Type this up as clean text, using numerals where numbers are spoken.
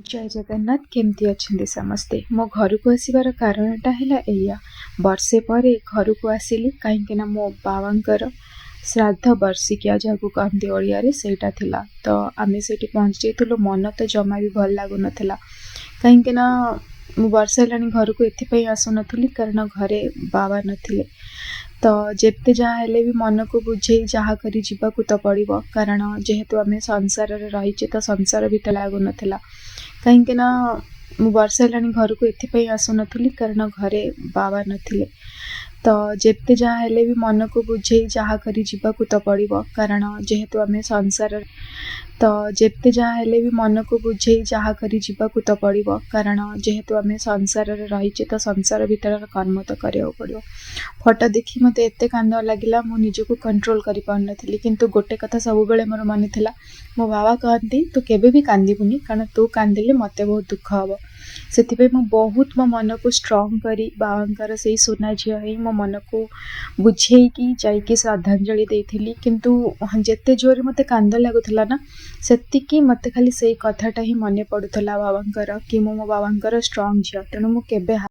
जय जगन्नाथ केमती अच्छे समस्ते मो घर को आसबार कारणटा है एया वर्षे पर घर को आसिली कहीं मो बाबांकर श्राद्ध वर्षिकिया जहाँ कहते ओडिया सेटा थिला तो आम से पहुँची मन तो जमा भी भल लगुन कहीं वर्षे है घर को ये आसुन कारण घरे बाबा नथिले तो जेते जहाँ हेले भी मन को बुझे जहाँ करी जीवाकू तो पड़ो कारण जेहेतु आम संसार रहीचे तो संसार भीतर लगुन कहीं वर्षे है घर को ये आसुन कारण घरे बाबा नथिले तो जेते जहाँ हेले भी मन को बुझे जहाँ करी जीवाकू तो पड़ो कारण जेहेतु आम संसार तो जेते जहाँ हेले भी मन को बुझे जहाँ करी जीवाकू तो पड़ो कारण जेहेतु आम संसार रहीचे तो संसार भीतर कर्म तो करिया पड़ो। फोटो देखी मत एत कांद लगिला मु निजको कंट्रोल करि पारनथिली किंतु गोटे कथा सब बेले मोर मन थिला मो बाबा कहती तू केबे भी कांदिबुनी कारण तू कांदिले मते बहुत दुख हबो से बहुत मो मन को स्ट्रॉन्ग करी बाबांकर से सुना झील ही मो मन को बुझे कि जाइकी श्रद्धांजलि देथिली किंतु जेते जोर मते कांद लागुथला ना सेतिकी मते खाली से कथाटा ही मन पड़ुथला बाबांकर कि मो बाबांकर स्ट्रॉन्ग झील तेणु मु केबे